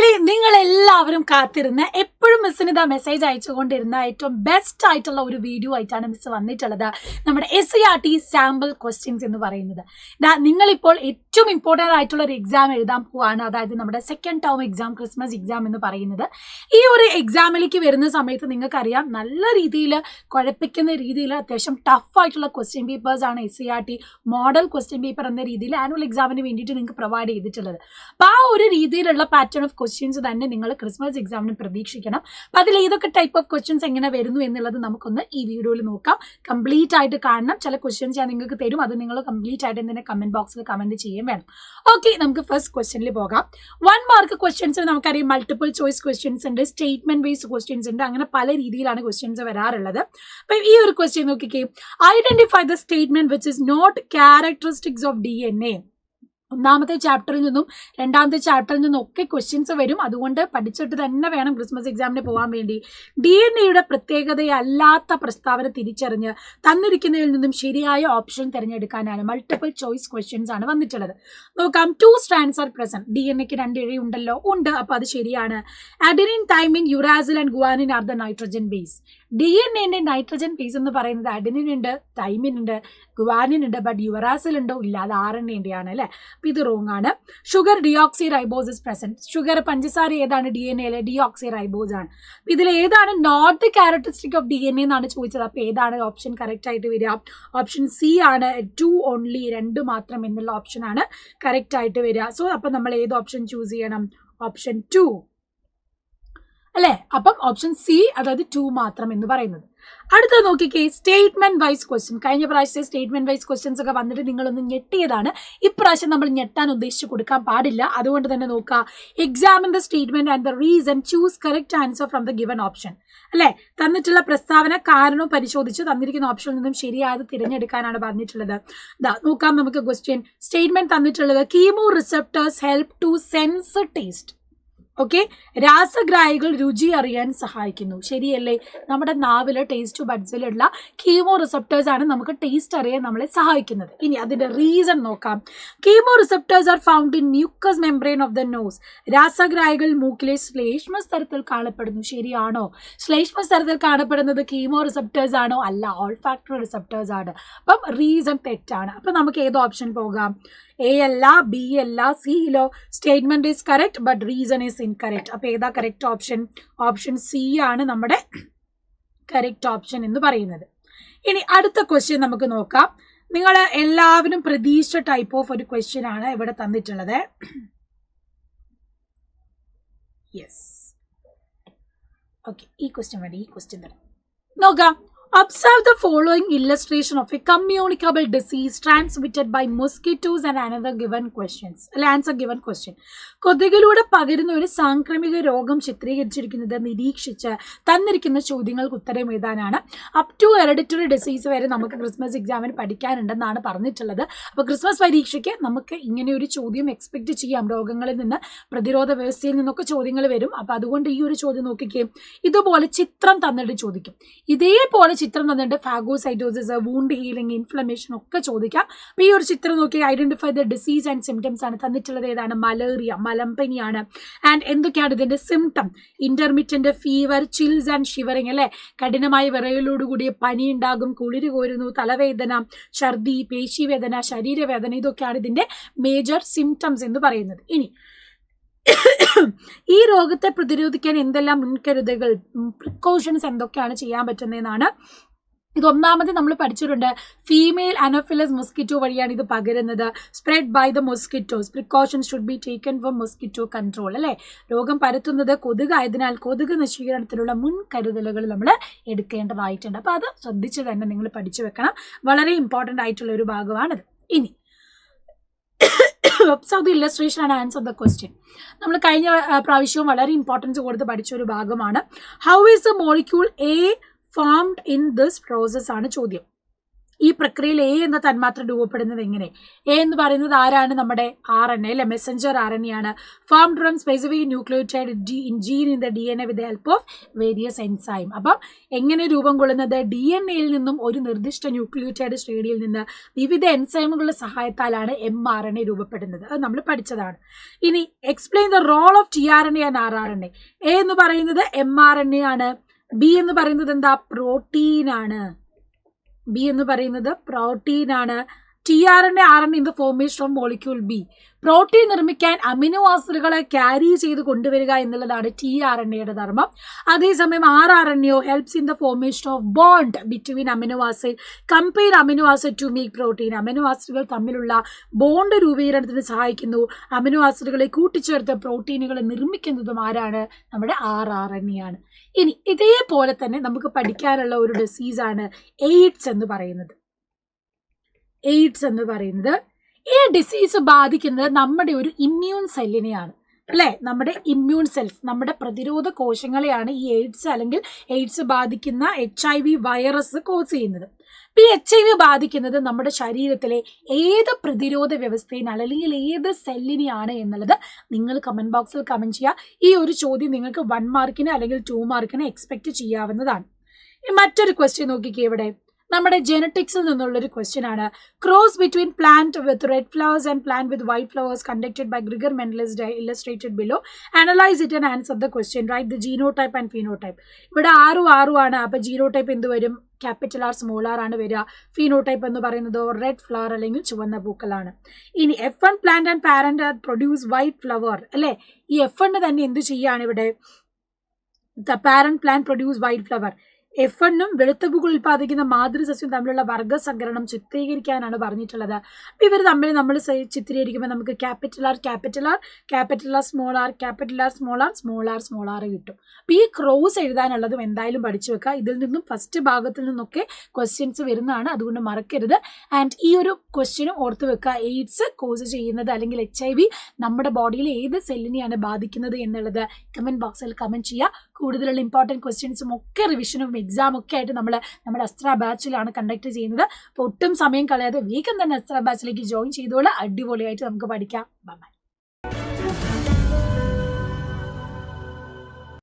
നിങ്ങൾ എല്ലാവരും കാത്തിരുന്ന എപ്പോഴും മിസ്സിന് ഇതാ മെസ്സേജ് അയച്ചുകൊണ്ടിരുന്ന ഏറ്റവും ബെസ്റ്റ് ആയിട്ടുള്ള ഒരു വീഡിയോ ആയിട്ടാണ് മിസ് വന്നിട്ടുള്ളത്. നമ്മുടെ SCERT സാമ്പിൾ ക്വസ്റ്റ്യൻസ് എന്ന് പറയുന്നത്. നിങ്ങളിപ്പോൾ ഏറ്റവും ഇമ്പോർട്ടൻ്റ് ആയിട്ടുള്ള ഒരു എക്സാം എഴുതാൻ പോവാണ്. അതായത് നമ്മുടെ second term exam, Christmas exam എന്ന് പറയുന്നത്. ഈ ഒരു എക്സാമിലേക്ക് വരുന്ന സമയത്ത് നിങ്ങൾക്കറിയാം നല്ല രീതിയിൽ കുഴപ്പിക്കുന്ന രീതിയിൽ അത്യാവശ്യം ടഫായിട്ടുള്ള ക്വസ്റ്റ്യൻ പേപ്പേഴ്സ് ആണ് SCERT മോഡൽ ക്വസ്റ്റ്യൻ പേപ്പർ എന്ന രീതിയിൽ ആനുവൽ എക്സാമിന് വേണ്ടിയിട്ട് നിങ്ങൾക്ക് പ്രൊവൈഡ് ചെയ്തിട്ടുള്ളത്. അപ്പോൾ ആ ഒരു രീതിയിലുള്ള പാറ്റേൺ ഓഫ് ക്വസ്റ്റ്യൻസ് തന്നെ നിങ്ങൾ ക്രിസ്മസ് എക്സാമിന് പ്രതീക്ഷിക്കണം. അപ്പോൾ അതിൽ ഏതൊക്കെ ടൈപ്പ് ഓഫ് ക്വസ്റ്റ്യൻസ് എങ്ങനെ വരുന്നു എന്നുള്ളത് നമുക്കൊന്ന് ഈ വീഡിയോയിൽ നോക്കാം. കംപ്ലീറ്റ് ആയിട്ട് കാണണം. ചില ക്വസ്റ്റ്യൻസ് ഞാൻ നിങ്ങൾക്ക് തരും, അത് നിങ്ങൾ കംപ്ലീറ്റ് ആയിട്ട് എന്തിനാ കമന്റ് ബോക്സിൽ കമന്റ് ചെയ്യാൻ വേണം. ഓക്കെ, നമുക്ക് ഫസ്റ്റ് ക്വസ്റ്റ്യനിൽ പോകാം. 1 മാർക്ക് ക്വസ്റ്റ്യൻസ് നമുക്കറിയാം, മൾട്ടിപ്പിൾ ചോയ്സ് ക്വസ്റ്റ്യൻസ് ഉണ്ട്, സ്റ്റേറ്റ്മെന്റ് ബേസ്ഡ് ക്വസ്റ്റ്യൻസ് ഉണ്ട്, അങ്ങനെ പല രീതിയിലാണ് ക്വസ്റ്റ്യൻസ് വരാറുള്ളത്. അപ്പം ഈ ഒരു ക്വസ്റ്റ്യൻ നോക്കിക്കേ, identify the statement which is not characteristics of DNA. ഒന്നാമത്തെ ചാപ്റ്ററിൽ നിന്നും രണ്ടാമത്തെ ചാപ്റ്ററിൽ നിന്നും ഒക്കെ ക്വസ്റ്റ്യൻസ് വരും. അതുകൊണ്ട് പഠിച്ചിട്ട് തന്നെ വേണം ക്രിസ്മസ് എക്സാമിന് പോകാൻ വേണ്ടി. DNA പ്രത്യേകതയല്ലാത്ത പ്രസ്താവന തിരിച്ചറിഞ്ഞ് തന്നിരിക്കുന്നതിൽ നിന്നും ശരിയായ ഓപ്ഷൻ തിരഞ്ഞെടുക്കാനാണ് മൾട്ടിപ്പിൾ ചോയ്സ് ക്വസ്റ്റ്യൻസ് ആണ് വന്നിട്ടുള്ളത്. നോക്കാം. 2 strands are present. DNAക്ക് 2 ഇഴ ഉണ്ടല്ലോ, ഉണ്ട്. അപ്പോൾ അത് ശരിയാണ്. Adenine, thymine, uracil and guanine are the nitrogen base. DNA nitrogen base എന്ന് പറയുന്നത് അഡെനിൻ ഉണ്ട്, തൈമിൻ ഉണ്ട്, ഗുവാനിൻ ഉണ്ട്, ബട്ട് യുറാസിൽ ഉണ്ടോ? ഇല്ല, അത് RNA ആണ് അല്ലേ. അപ്പോൾ ഇത് റോങ് ആണ്. Sugar deoxyribose is present. Sugar പഞ്ചസാര ഏതാണ്? DNA ഡിയോക്സി റൈബോസ് ആണ്. ഇതിൽ ഏതാണ് not the characteristic of DNA എന്നാണ് ചോദിച്ചത്. അപ്പോൾ ഏതാണ് ഓപ്ഷൻ കറക്റ്റ് ആയിട്ട് വരിക? ഓപ്ഷൻ C ആണ്. 2 ഓൺലി, 2 മാത്രം എന്നുള്ള ഓപ്ഷൻ ആണ് കറക്റ്റ് ആയിട്ട് വരിക. സോ അപ്പം നമ്മൾ ഏത് ഓപ്ഷൻ ചൂസ് ചെയ്യണം? ഓപ്ഷൻ 2 അല്ലേ. അപ്പം ഓപ്ഷൻ C, അതായത് 2 മാത്രം എന്ന് പറയുന്നത്. അടുത്ത നോക്കിക്കേ, സ്റ്റേറ്റ്മെന്റ് വൈസ് ക്വസ്റ്റ്യൻ. കഴിഞ്ഞ പ്രാവശ്യത്തെ സ്റ്റേറ്റ്മെന്റ് വൈസ് ക്വസ്റ്റ്യൻസ് ഒക്കെ വന്നിട്ട് നിങ്ങളൊന്ന് ഞെട്ടിയതാണ്. ഇപ്രാവശ്യം നമ്മൾ ഞെട്ടാൻ ഉദ്ദേശിച്ച് കൊടുക്കാൻ പാടില്ല. അതുകൊണ്ട് തന്നെ നോക്കുക, examine the statement and the reason, choose correct answer from the given option. അല്ലെ, തന്നിട്ടുള്ള പ്രസ്താവന കാരണവും പരിശോധിച്ച് തന്നിരിക്കുന്ന ഓപ്ഷനിൽ നിന്നും ശരിയായത് തിരഞ്ഞെടുക്കാനാണ് പറഞ്ഞിട്ടുള്ളത്. നോക്കാം നമുക്ക് ക്വസ്റ്റ്യൻ. സ്റ്റേറ്റ്മെന്റ് തന്നിട്ടുള്ളത് chemo receptors help to sense taste. Okay, രാസഗ്രാഹികൾ രുചി അറിയാൻ സഹായിക്കുന്നു. ശരിയല്ലേ? നമ്മുടെ നാവില് ടേസ്റ്റ് ബഡ്സിലുള്ള കീമോ റിസെപ്റ്റേഴ്സ് ആണ് നമുക്ക് ടേസ്റ്റ് അറിയാൻ നമ്മളെ സഹായിക്കുന്നത്. ഇനി അതിന്റെ റീസൺ നോക്കാം. Chemo receptors are found in mucous membrane of the nose. രാസഗ്രാഹികൾ മൂക്കിലെ ശ്ലേഷ്മ സ്തരത്തിൽ കാണപ്പെടുന്നു. ശരിയാണോ? ശ്ലേഷ്മ സ്തരത്തിൽ കാണപ്പെടുന്നത് കീമോ റിസെപ്റ്റേഴ്സ് ആണോ? അല്ല, ഓൾഫാക്ടറി റിസെപ്റ്റേഴ്സ് ആണ്. അപ്പം റീസൺ തെറ്റാണ്. അപ്പം നമുക്ക് ഏത് ഓപ്ഷൻ പോകാം? A അല്ല, B അല്ല, C ലോ. Statement is correct but reason is incorrect. അപ്പോൾ ഏതാ കറക്റ്റ് ഓപ്ഷൻ? ഓപ്ഷൻ C ആണ് നമ്മുടെ കറക്റ്റ് ഓപ്ഷൻ എന്ന് പറയുന്നത്. ഇനി അടുത്ത ക്വസ്റ്റ്യൻ നമുക്ക് നോക്കാം. നിങ്ങൾ എല്ലാവരും പ്രതീക്ഷിച്ച ടൈപ്പ് ഓഫ് ഒരു ക്വസ്റ്റ്യൻ ആണ് ഇവിടെ തന്നിട്ടുള്ളത്. യെസ്, ഓക്കെ, ഈ ക്വസ്റ്റ്യൻ വേണ്ടി ഈ ക്വസ്റ്റ്യൻ തന്നെ നോക്കാം. Observe the following illustration of a communicable disease transmitted by mosquitoes and another given questions. Answer given question. കൊതുകിലൂടെ പകരുന്ന ഒരു സാംക്രമിക രോഗം ചിത്രീകരിച്ചിരിക്കുന്നത് നിരീക്ഷിച്ച് തന്നിരിക്കുന്ന ചോദ്യങ്ങൾക്ക് ഉത്തരം എഴുതാനാണ്. അപ് ടു ഹെറിഡിറ്ററി ഡിസീസ് വരെ നമുക്ക് ക്രിസ്മസ് എക്സാമിന് പഠിക്കാനുണ്ടെന്നാണ് പറഞ്ഞിട്ടുള്ളത്. അപ്പോൾ ക്രിസ്മസ് പരീക്ഷയ്ക്ക് നമുക്ക് ഇങ്ങനെ ഒരു ചോദ്യം എക്സ്പെക്ട് ചെയ്യാം. രോഗങ്ങളിൽ നിന്ന്, പ്രതിരോധ വ്യവസ്ഥയിൽ നിന്നൊക്കെ ചോദ്യങ്ങൾ വരും. അപ്പോൾ അതുകൊണ്ട് ഈ ഒരു ചോദ്യം നോക്കിക്കേ, ഇതുപോലെ ചിത്രം തന്നിട്ട് ചോദിക്കും. ഇതേപോലെ ചിത്രം തന്നിട്ട് ഫാഗോസൈറ്റോസിസ്, വൂണ്ട് ഹീലിംഗ്, ഇൻഫ്ലമേഷൻ ഒക്കെ ചോദിക്കാം. അപ്പോൾ ഈ ഒരു ചിത്രം നോക്കി identify the disease and symptoms ആണ് തന്നിട്ടുള്ളത്. ഏതാണ്? മലേറിയ, മലമ്പനിയാണ്. ആൻഡ് എന്തൊക്കെയാണ് ഇതിന്റെ symptom? Intermittent fever, chills and shivering അല്ലെ, കഠിനമായ വിറയലോടുകൂടിയ പനി ഉണ്ടാകും, കുളിര് കോരുന്നു, തലവേദന, ഛർദി, പേശിവേദന, ശരീരവേദന, ഇതൊക്കെയാണ് ഇതിന്റെ മേജർ സിംറ്റംസ് എന്ന് പറയുന്നത്. ഇനി ഈ രോഗത്തെ പ്രതിരോധിക്കാൻ എന്തെല്ലാം മുൻകരുതലുകൾ, പ്രിക്കോഷൻസ് എന്തൊക്കെയാണ് ചെയ്യാൻ പറ്റുന്നതെന്നാണ്. ഇതൊന്നാമത് നമ്മൾ പഠിച്ചിട്ടുണ്ട്. ഫീമെയിൽ അനോഫിലസ് മൊസ്കിറ്റോ വഴിയാണ് ഇത് പകരുന്നത്. Spread by the mosquitoes. Precautions should be taken for mosquito control അല്ലേ. രോഗം പരത്തുന്നത് കൊതുകായതിനാൽ കൊതുക് നശീകരണത്തിനുള്ള മുൻകരുതലുകൾ നമ്മൾ എടുക്കേണ്ടതായിട്ടുണ്ട്. അപ്പോൾ അത് ശ്രദ്ധിച്ച് തന്നെ നിങ്ങൾ പഠിച്ചു വെക്കണം. വളരെ ഇമ്പോർട്ടൻ്റ് ആയിട്ടുള്ള ഒരു ഭാഗമാണിത്. ഇനി observe the illustration and answer the question. നമ്മൾ കഴിഞ്ഞ പ്രാവശ്യവും വളരെ ഇമ്പോർട്ടൻസ് കൊടുത്ത് പഠിച്ച ഒരു ഭാഗമാണ്. How is the molecule A formed in this process ആണ് ചോദ്യം. ഈ പ്രക്രിയയിൽ എ എന്ന തന്മാത്ര രൂപപ്പെടുന്നത് എങ്ങനെ? എ എന്ന് പറയുന്നത് ആരാണ്? നമ്മുടെ RNA അല്ലെ, മെസ്സഞ്ചർ RNA ആണ്. Formed from specific nucleotide gene in the DNA with the help of various enzyme. അപ്പം എങ്ങനെ രൂപം കൊള്ളുന്നത്? DNA-യിൽ നിന്നും ഒരു നിർദ്ദിഷ്ട ന്യൂക്ലിയോടൈഡ് ശ്രേണിയിൽ നിന്ന് വിവിധ എൻസൈമുകളുടെ സഹായത്താലാണ് mRNA രൂപപ്പെടുന്നത്. അത് നമ്മൾ പഠിച്ചതാണ്. ഇനി explain the role of tRNA and rRNA. A എന്ന് പറയുന്നത് mRNA ആണ്. ബി എന്ന് പറയുന്നത് എന്താ? പ്രോട്ടീൻ ആണ്. ബി എന്ന് പറയുന്നത് പ്രോട്ടീൻ ആണ്. tRNA RNA in the formation of molecule B. Protein നിർമ്മിക്കാൻ അമിനോ ആസിഡുകളെ ക്യാരി ചെയ്ത് കൊണ്ടുവരിക എന്നുള്ളതാണ് tRNA-യുടെ ധർമ്മം. അതേസമയം rRNA helps in the formation of bond between amino acid. Combine amino acid to make protein. Amino ആസിഡുകൾ തമ്മിലുള്ള ബോണ്ട് രൂപീകരണത്തിന് സഹായിക്കുന്നു. അമിനോ ആസിഡുകളെ കൂട്ടിച്ചേർത്ത് പ്രോട്ടീനുകളെ നിർമ്മിക്കുന്നതും ആരാണ്? നമ്മുടെ rRNA ആണ്. ഇനി ഇതേപോലെ തന്നെ നമുക്ക് പഠിക്കാനുള്ള ഒരു ഡിസീസാണ് എയ്ഡ്സ് എന്ന് പറയുന്നത്. എയ്ഡ്സ് എന്ന് പറയുന്നത്, ഈ ഡിസീസ് ബാധിക്കുന്നത് നമ്മുടെ ഒരു ഇമ്മ്യൂൺ സെല്ലിനെയാണ് അല്ലേ? നമ്മുടെ ഇമ്മ്യൂൺ സെൽസ്, നമ്മുടെ പ്രതിരോധ കോശങ്ങളെയാണ് ഈ എയ്ഡ്സ് അല്ലെങ്കിൽ എയ്ഡ്സ് ബാധിക്കുന്ന HIV വൈറസ് കോസ് ചെയ്യുന്നത്. ഈ HIV ബാധിക്കുന്നത് നമ്മുടെ ശരീരത്തിലെ ഏത് പ്രതിരോധ വ്യവസ്ഥയിനാണ് അല്ലെങ്കിൽ ഏത് സെല്ലിനെയാണ് എന്നുള്ളത് നിങ്ങൾ കമന്റ് ബോക്സിൽ കമന്റ് ചെയ്യുക. ഈ ഒരു ചോദ്യം നിങ്ങൾക്ക് 1 മാർക്കിന് അല്ലെങ്കിൽ 2 മാർക്കിന് എക്സ്പെക്ട് ചെയ്യാവുന്നതാണ്. മറ്റൊരു ക്വസ്റ്റ്യൻ നോക്കിക്കേ. ഇവിടെ നമ്മുടെ ജെനറ്റിക്സിൽ നിന്നുള്ളൊരു ക്വസ്റ്റ്യൻ ആണ്. Cross between plant with red flowers and plant with white flowers conducted by Gregor Mendel is illustrated below. Analyse it and answer the question. Write the genotype and phenotype. ഇവിടെ 6 ആണ്. അപ്പോൾ ജീനോടൈപ്പ് എന്ത് വരും? ക്യാപിറ്റൽ R സ്മോൾ r ആണ് വരിക. Phenotype എന്ന് പറയുന്നത് red flower അല്ലെങ്കിൽ ചുവന്ന പൂക്കളാണ്. ഇനി F1 plant and parent produce white flower അല്ലേ? ഈ F1 തന്നെ എന്ത് ചെയ്യാണ് ഇവിടെ? The parent plant produce white flower. F1-ഉം വെളുത്ത പൂക്കൾ ഉൽപ്പാദിക്കുന്ന മാതൃസസ്യം തമ്മിലുള്ള വർഗ്ഗസങ്കരണം ചിത്രീകരിക്കാനാണ് പറഞ്ഞിട്ടുള്ളത്. അപ്പം ഇവർ തമ്മിൽ നമ്മൾ ചിത്രീകരിക്കുമ്പോൾ നമുക്ക് ക്യാപിറ്റൽ R സ്മോൾ r കിട്ടും. അപ്പം ഈ ക്രോസ് എഴുതാനുള്ളതും എന്തായാലും പഠിച്ചു വെക്കുക. ഇതിൽ നിന്നും ഫസ്റ്റ് ഭാഗത്തിൽ നിന്നൊക്കെ ക്വസ്റ്റ്യൻസ് വരുന്നതാണ്, അതുകൊണ്ട് മറക്കരുത്. ആൻഡ് ഈ ഒരു ക്വസ്റ്റ്യനും ഓർത്ത് വെക്കുക. എയ്ഡ്സ് കോസ് ചെയ്യുന്നത് അല്ലെങ്കിൽ HIV നമ്മുടെ ബോഡിയിൽ ഏത് സെല്ലിനെയാണ് ബാധിക്കുന്നത് എന്നുള്ളത് കമന്റ് ബോക്സിൽ കമന്റ് ചെയ്യുക. കൂടുതലുള്ള ഇമ്പോർട്ടൻറ്റ് ക്വസ്റ്റ്യൻസും ഒക്കെ റിവിഷനും എക്സാം ഒക്കെ ആയിട്ട് നമ്മുടെ അസ്ത്ര ബാച്ചിലാണ് കണ്ടക്ട് ചെയ്യുന്നത്. അപ്പോൾ ഒട്ടും സമയം കളയാതെ വേഗം തന്നെ അസ്ത്ര ബാച്ചിലേക്ക് ജോയിൻ ചെയ്തോളൂ. അടിപൊളിയായിട്ട് നമുക്ക് പഠിക്കാം. ബൈ.